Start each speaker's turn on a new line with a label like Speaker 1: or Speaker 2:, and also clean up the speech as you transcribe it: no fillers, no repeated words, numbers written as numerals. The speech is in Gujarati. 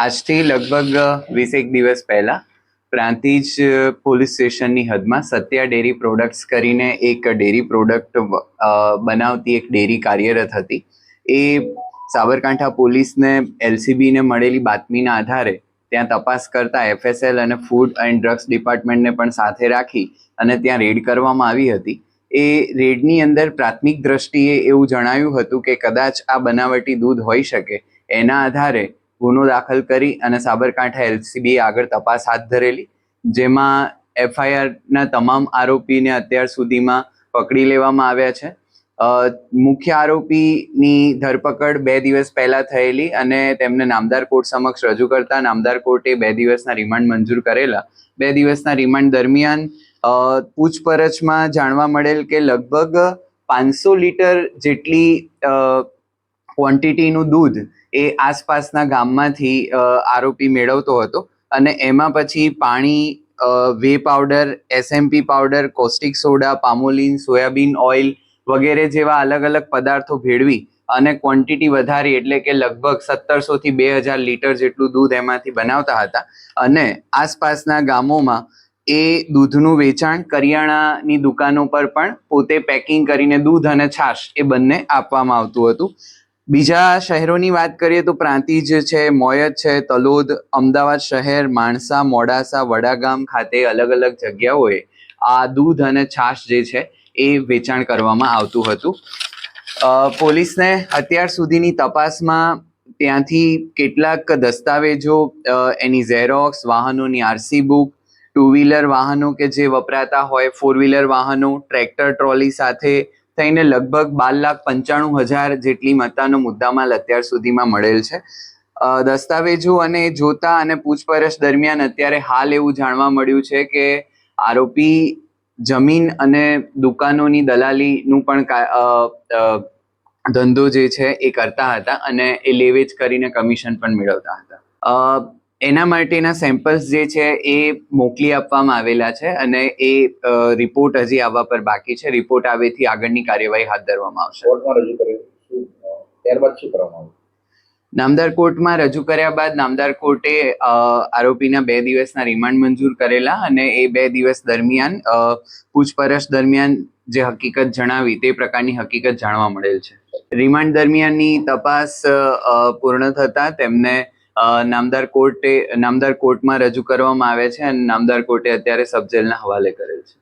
Speaker 1: આજથી લગભગ 20 દિવસ પહેલા પ્રાંતિજ પોલીસ સ્ટેશનની હદમાં સત્યા ડેરી પ્રોડક્ટ્સ કરીને એક ડેરી પ્રોડક્ટ બનાવતી એક ડેરી કાર્યરત હતી. એ સાબરકાંઠા પોલીસને એલસીબીને મળેલી બાતમીના આધારે ત્યાં તપાસ કરતા એફએસએલ અને ફૂડ એન્ડ ડ્રગ્સ ડિપાર્ટમેન્ટને પણ સાથે રાખી અને ત્યાં રેડ કરવામાં આવી હતી. એ રેડની અંદર પ્રાથમિક દ્રષ્ટિએ એવું જણાયું હતું કે કદાચ આ બનાવટી દૂધ હોઈ શકે. એના આધારે ગુનો દાખલ કરી અને સાબરકાંઠા એલસીબીએ આગળ તપાસ હાથ ધરેલી, જેમાં એફઆઈઆરના તમામ આરોપીને અત્યાર સુધીમાં પકડી લેવામાં આવ્યા છે. મુખ્ય આરોપીની ધરપકડ 2 દિવસ પહેલા થયેલી અને તેમને નામદાર કોર્ટ સમક્ષ રજૂ કરતા નામદાર કોર્ટે 2 દિવસના રિમાન્ડ મંજૂર કરેલા. 2 દિવસના રિમાન્ડ દરમિયાન પૂછપરછમાં જાણવા મળેલ કે લગભગ 500 લીટર જેટલી ક્વોન્ટિટીનું દૂધ એ આસપાસના ગામમાંથી આરોપી મેળવતો હતો અને એમાં પછી પાણી, whey powder, SMP powder, caustic soda, palmolein, soybean oil વગેરે જેવા અલગ અલગ પદાર્થો ભેળવી અને ક્વોન્ટિટી વધારી, એટલે કે લગભગ 1700 થી 2000 લીટર જેટલું દૂધ એમાંથી બનાવતા હતા. અને આસપાસના ગામોમાં એ દૂધનું વેચાણ કરિયાણાની દુકાનો પર પણ પોતે પેકિંગ કરીને દૂધ અને છાશ એ બંને આપવામાં આવતું હતું. બીજા શહેરોની વાત કરીએ તો પ્રાંતિજ છે, મોયત છે, તલોદ, અમદાવાદ શહેર, માણસા, મોડાસા, વડાગામ ખાતે અલગ અલગ જગ્યાઓએ આ દૂધ અને છાશ જે છે એ વેચાણ કરવામાં આવતું હતું. પોલીસને અત્યાર સુધીની તપાસમાં ત્યાંથી કેટલાક દસ્તાવેજો, એની ઝેરોક્સ, વાહનોની આરસી બુક, 2 વ્હીલર વાહનો કે જે વપરાતા હોય, 4 વ્હીલર વાહનો, ટ્રેક્ટર ટ્રોલી સાથે થઈને લગભગ 12,95,000 જેટલી મત્તાનો મુદ્દામાલ અત્યાર સુધીમાં મળેલ છે. દસ્તાવેજો અને જોતા અને પૂછપરછ દરમિયાન અત્યારે હાલ એવું જાણવા મળ્યું છે કે આરોપી જમીન અને દુકાનોની દલાલીનું પણ ધંધો જે છે એ કરતા હતા અને એ લેવેચ કરીને કમિશન પણ મેળવતા હતા. એના માટેના સેમ્પલ્સ જે છે એ મોકલી આપવામાં આવેલા છે અને એ રિપોર્ટ હજી આવવા પર બાકી છે. રિપોર્ટ આવેથી આગળની કાર્યવાહી હાથ ધરવામાં આવશે.
Speaker 2: ત્યારબાદ શું કરવામાં આવશે?
Speaker 1: નામદાર કોર્ટમાં રજૂ કર્યા બાદ નામદાર કોર્ટે આરોપીના 2 દિવસના રિમાન્ડ મંજૂર કરેલા અને એ 2 દિવસ દરમિયાન પૂછપરછ દરમિયાન જે હકીકત જણાવી તે પ્રકારની હકીકત જાણવા મળેલ છે. રિમાન્ડ દરમિયાનની તપાસ પૂર્ણ થતા તેમને નામદાર કોર્ટમાં રજૂ કરવામાં આવે છે અને નામદાર કોર્ટે અત્યારે સબ જેલના હવાલે કરેલ છે.